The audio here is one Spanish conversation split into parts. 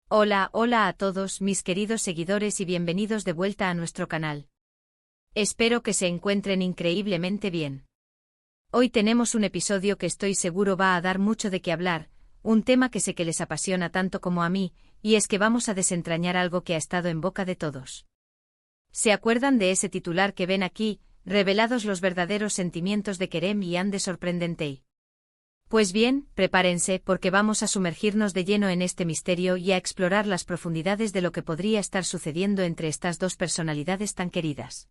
Hola, hola a todos mis queridos seguidores y bienvenidos de vuelta a nuestro canal. Espero que se encuentren increíblemente bien. Hoy tenemos un episodio que estoy seguro va a dar mucho de qué hablar, un tema que sé que les apasiona tanto como a mí, y es que vamos a desentrañar algo que ha estado en boca de todos. ¿Se acuerdan de ese titular que ven aquí, revelados los verdaderos sentimientos de Kerem y Anne Sorprendentei? Pues bien, prepárense porque vamos a sumergirnos de lleno en este misterio y a explorar las profundidades de lo que podría estar sucediendo entre estas dos personalidades tan queridas.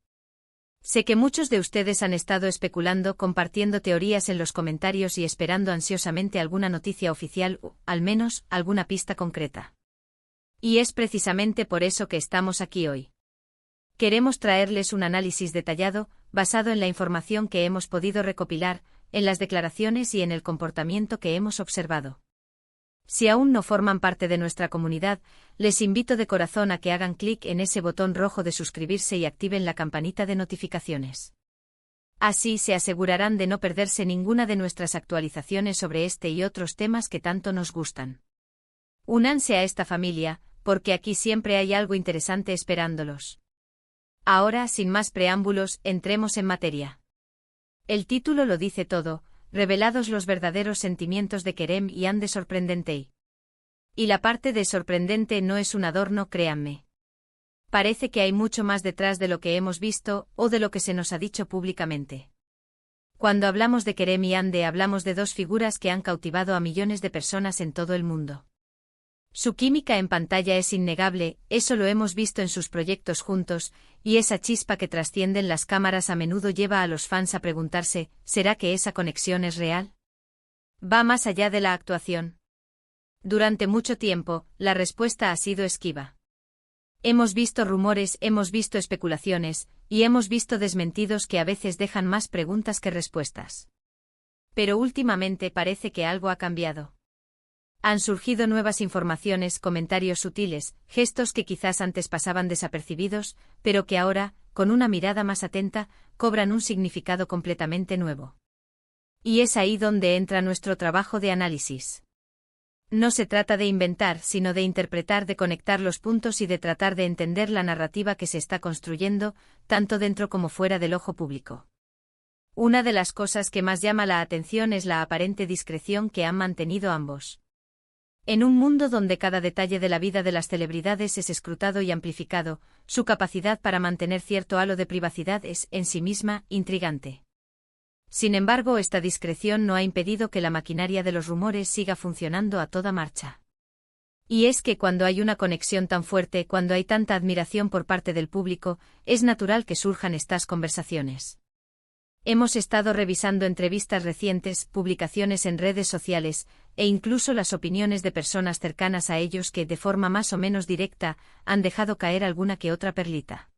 Sé que muchos de ustedes han estado especulando, compartiendo teorías en los comentarios y esperando ansiosamente alguna noticia oficial o, al menos, alguna pista concreta. Y es precisamente por eso que estamos aquí hoy. Queremos traerles un análisis detallado, basado en la información que hemos podido recopilar, en las declaraciones y en el comportamiento que hemos observado. Si aún no forman parte de nuestra comunidad, les invito de corazón a que hagan clic en ese botón rojo de suscribirse y activen la campanita de notificaciones. Así se asegurarán de no perderse ninguna de nuestras actualizaciones sobre este y otros temas que tanto nos gustan. Únanse a esta familia, porque aquí siempre hay algo interesante esperándolos. Ahora, sin más preámbulos, entremos en materia. El título lo dice todo, revelados los verdaderos sentimientos de Kerem y Anne Sorprendentei. Y la parte de sorprendente no es un adorno, créanme. Parece que hay mucho más detrás de lo que hemos visto o de lo que se nos ha dicho públicamente. Cuando hablamos de Kerem y Anne hablamos de dos figuras que han cautivado a millones de personas en todo el mundo. Su química en pantalla es innegable, eso lo hemos visto en sus proyectos juntos, y esa chispa que trascienden las cámaras a menudo lleva a los fans a preguntarse, ¿será que esa conexión es real? ¿Va más allá de la actuación? Durante mucho tiempo, la respuesta ha sido esquiva. Hemos visto rumores, hemos visto especulaciones, y hemos visto desmentidos que a veces dejan más preguntas que respuestas. Pero últimamente parece que algo ha cambiado. Han surgido nuevas informaciones, comentarios sutiles, gestos que quizás antes pasaban desapercibidos, pero que ahora, con una mirada más atenta, cobran un significado completamente nuevo. Y es ahí donde entra nuestro trabajo de análisis. No se trata de inventar, sino de interpretar, de conectar los puntos y de tratar de entender la narrativa que se está construyendo, tanto dentro como fuera del ojo público. Una de las cosas que más llama la atención es la aparente discreción que han mantenido ambos. En un mundo donde cada detalle de la vida de las celebridades es escrutado y amplificado, su capacidad para mantener cierto halo de privacidad es, en sí misma, intrigante. Sin embargo, esta discreción no ha impedido que la maquinaria de los rumores siga funcionando a toda marcha. Y es que cuando hay una conexión tan fuerte, cuando hay tanta admiración por parte del público, es natural que surjan estas conversaciones. Hemos estado revisando entrevistas recientes, publicaciones en redes sociales, e incluso las opiniones de personas cercanas a ellos que, de forma más o menos directa, han dejado caer alguna que otra perlita.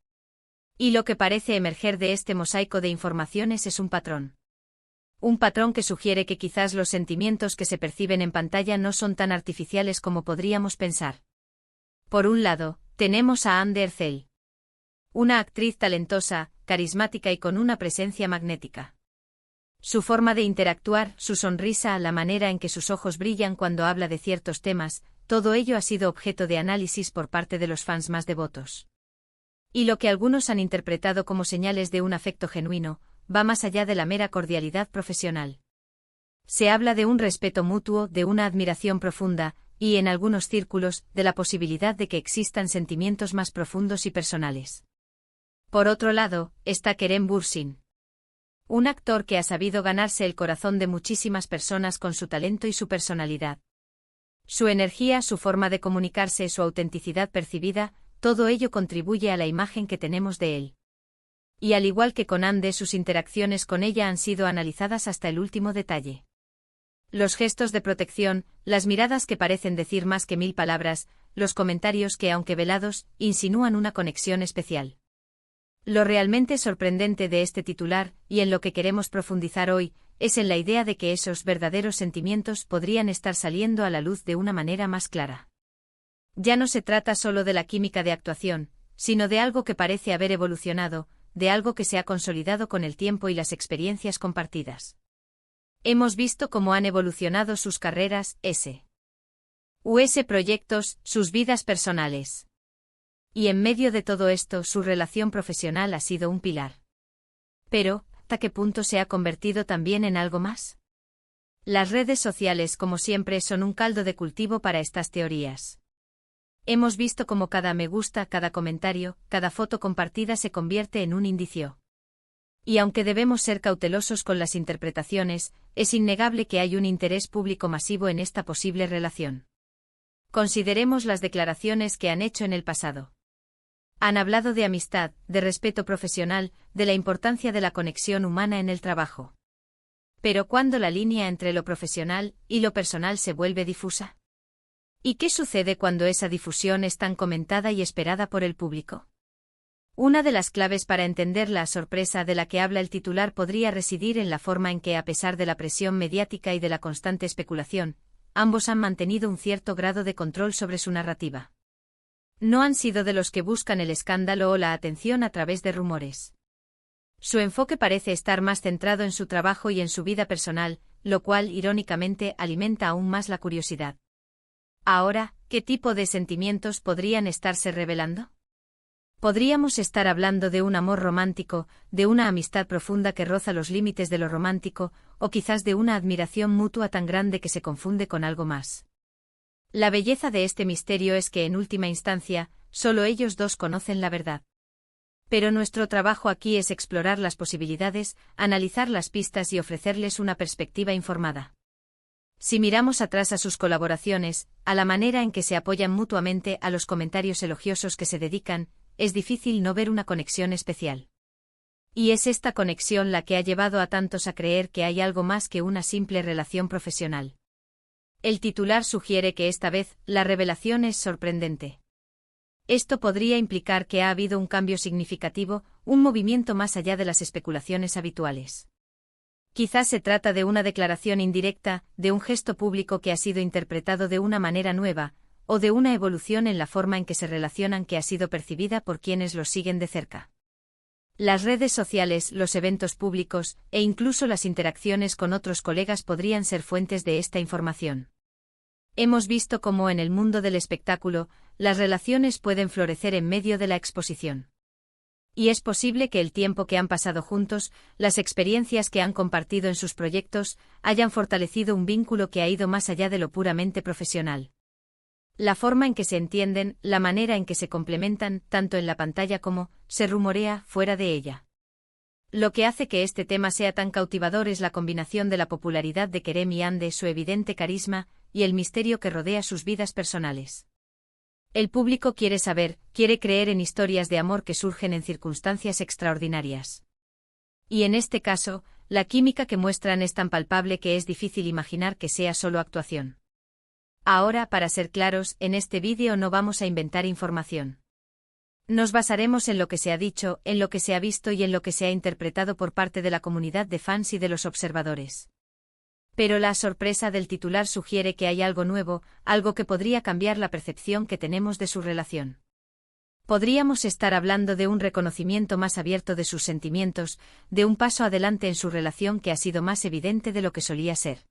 Y lo que parece emerger de este mosaico de informaciones es un patrón. Un patrón que sugiere que quizás los sentimientos que se perciben en pantalla no son tan artificiales como podríamos pensar. Por un lado, tenemos a Anne Ercel. Una actriz talentosa, carismática y con una presencia magnética. Su forma de interactuar, su sonrisa, la manera en que sus ojos brillan cuando habla de ciertos temas, todo ello ha sido objeto de análisis por parte de los fans más devotos. Y lo que algunos han interpretado como señales de un afecto genuino, va más allá de la mera cordialidad profesional. Se habla de un respeto mutuo, de una admiración profunda, y en algunos círculos, de la posibilidad de que existan sentimientos más profundos y personales. Por otro lado, está Kerem Bürsin. Un actor que ha sabido ganarse el corazón de muchísimas personas con su talento y su personalidad. Su energía, su forma de comunicarse, su autenticidad percibida, todo ello contribuye a la imagen que tenemos de él. Y al igual que con Anne, sus interacciones con ella han sido analizadas hasta el último detalle. Los gestos de protección, las miradas que parecen decir más que 1000 palabras, los comentarios que, aunque velados, insinúan una conexión especial. Lo realmente sorprendente de este titular, y en lo que queremos profundizar hoy, es en la idea de que esos verdaderos sentimientos podrían estar saliendo a la luz de una manera más clara. Ya no se trata solo de la química de actuación, sino de algo que parece haber evolucionado, de algo que se ha consolidado con el tiempo y las experiencias compartidas. Hemos visto cómo han evolucionado sus carreras, Proyectos, sus vidas personales. Y en medio de todo esto, su relación profesional ha sido un pilar. Pero, ¿hasta qué punto se ha convertido también en algo más? Las redes sociales, como siempre, son un caldo de cultivo para estas teorías. Hemos visto cómo cada me gusta, cada comentario, cada foto compartida se convierte en un indicio. Y aunque debemos ser cautelosos con las interpretaciones, es innegable que hay un interés público masivo en esta posible relación. Consideremos las declaraciones que han hecho en el pasado. Han hablado de amistad, de respeto profesional, de la importancia de la conexión humana en el trabajo. Pero ¿cuándo la línea entre lo profesional y lo personal se vuelve difusa? ¿Y qué sucede cuando esa difusión es tan comentada y esperada por el público? Una de las claves para entender la sorpresa de la que habla el titular podría residir en la forma en que, a pesar de la presión mediática y de la constante especulación, ambos han mantenido un cierto grado de control sobre su narrativa. No han sido de los que buscan el escándalo o la atención a través de rumores. Su enfoque parece estar más centrado en su trabajo y en su vida personal, lo cual, irónicamente, alimenta aún más la curiosidad. Ahora, ¿qué tipo de sentimientos podrían estarse revelando? Podríamos estar hablando de un amor romántico, de una amistad profunda que roza los límites de lo romántico, o quizás de una admiración mutua tan grande que se confunde con algo más. La belleza de este misterio es que, en última instancia, solo ellos dos conocen la verdad. Pero nuestro trabajo aquí es explorar las posibilidades, analizar las pistas y ofrecerles una perspectiva informada. Si miramos atrás a sus colaboraciones, a la manera en que se apoyan mutuamente, a los comentarios elogiosos que se dedican, es difícil no ver una conexión especial. Y es esta conexión la que ha llevado a tantos a creer que hay algo más que una simple relación profesional. El titular sugiere que esta vez, la revelación es sorprendente. Esto podría implicar que ha habido un cambio significativo, un movimiento más allá de las especulaciones habituales. Quizás se trata de una declaración indirecta, de un gesto público que ha sido interpretado de una manera nueva, o de una evolución en la forma en que se relacionan que ha sido percibida por quienes los siguen de cerca. Las redes sociales, los eventos públicos, e incluso las interacciones con otros colegas podrían ser fuentes de esta información. Hemos visto cómo en el mundo del espectáculo, las relaciones pueden florecer en medio de la exposición. Y es posible que el tiempo que han pasado juntos, las experiencias que han compartido en sus proyectos, hayan fortalecido un vínculo que ha ido más allá de lo puramente profesional. La forma en que se entienden, la manera en que se complementan, tanto en la pantalla como, se rumorea, fuera de ella. Lo que hace que este tema sea tan cautivador es la combinación de la popularidad de Kerem y Hande, su evidente carisma, y el misterio que rodea sus vidas personales. El público quiere saber, quiere creer en historias de amor que surgen en circunstancias extraordinarias. Y en este caso, la química que muestran es tan palpable que es difícil imaginar que sea solo actuación. Ahora, para ser claros, en este vídeo no vamos a inventar información. Nos basaremos en lo que se ha dicho, en lo que se ha visto y en lo que se ha interpretado por parte de la comunidad de fans y de los observadores. Pero la sorpresa del titular sugiere que hay algo nuevo, algo que podría cambiar la percepción que tenemos de su relación. Podríamos estar hablando de un reconocimiento más abierto de sus sentimientos, de un paso adelante en su relación que ha sido más evidente de lo que solía ser.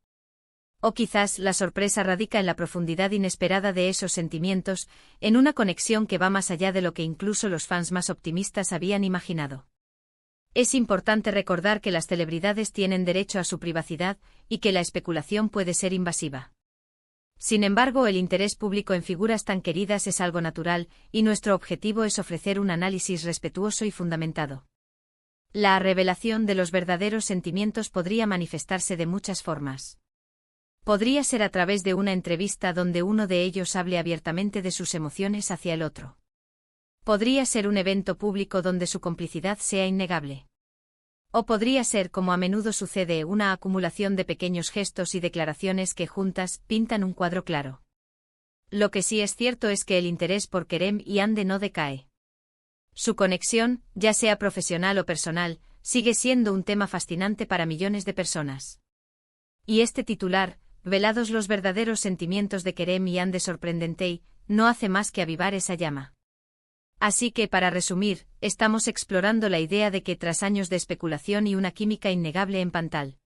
O quizás la sorpresa radica en la profundidad inesperada de esos sentimientos, en una conexión que va más allá de lo que incluso los fans más optimistas habían imaginado. Es importante recordar que las celebridades tienen derecho a su privacidad y que la especulación puede ser invasiva. Sin embargo, el interés público en figuras tan queridas es algo natural, y nuestro objetivo es ofrecer un análisis respetuoso y fundamentado. La revelación de los verdaderos sentimientos podría manifestarse de muchas formas. Podría ser a través de una entrevista donde uno de ellos hable abiertamente de sus emociones hacia el otro. Podría ser un evento público donde su complicidad sea innegable. O podría ser, como a menudo sucede, una acumulación de pequeños gestos y declaraciones que juntas pintan un cuadro claro. Lo que sí es cierto es que el interés por Kerem y Hande no decae. Su conexión, ya sea profesional o personal, sigue siendo un tema fascinante para millones de personas. Y este titular, velados los verdaderos sentimientos de Kerem y Hande sorprendentei, no hace más que avivar esa llama. Así que, para resumir, estamos explorando la idea de que tras años de especulación y una química innegable en pantalla,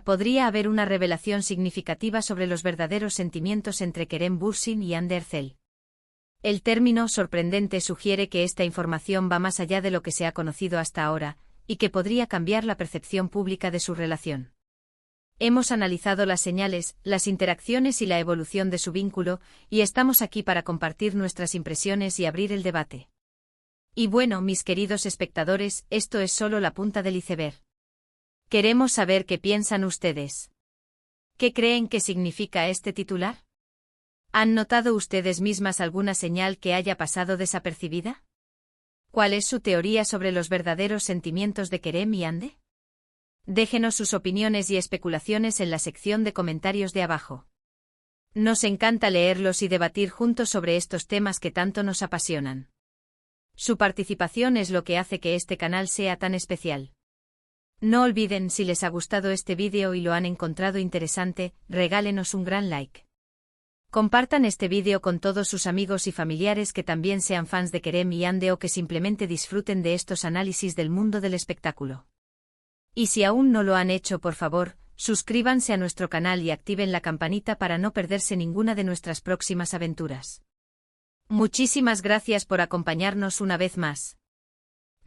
Podría haber una revelación significativa sobre los verdaderos sentimientos entre Kerem Bürsin y Hande Erçel. El término sorprendente sugiere que esta información va más allá de lo que se ha conocido hasta ahora, y que podría cambiar la percepción pública de su relación. Hemos analizado las señales, las interacciones y la evolución de su vínculo, y estamos aquí para compartir nuestras impresiones y abrir el debate. Y bueno, mis queridos espectadores, esto es solo la punta del iceberg. Queremos saber qué piensan ustedes. ¿Qué creen que significa este titular? ¿Han notado ustedes mismas alguna señal que haya pasado desapercibida? ¿Cuál es su teoría sobre los verdaderos sentimientos de Kerem y Hande? Déjenos sus opiniones y especulaciones en la sección de comentarios de abajo. Nos encanta leerlos y debatir juntos sobre estos temas que tanto nos apasionan. Su participación es lo que hace que este canal sea tan especial. No olviden, si les ha gustado este vídeo y lo han encontrado interesante, regálenos un gran like. Compartan este vídeo con todos sus amigos y familiares que también sean fans de Kerem y Hande o que simplemente disfruten de estos análisis del mundo del espectáculo. Y si aún no lo han hecho, por favor, suscríbanse a nuestro canal y activen la campanita para no perderse ninguna de nuestras próximas aventuras. Muchísimas gracias por acompañarnos una vez más.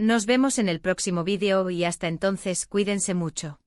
Nos vemos en el próximo vídeo y hasta entonces cuídense mucho.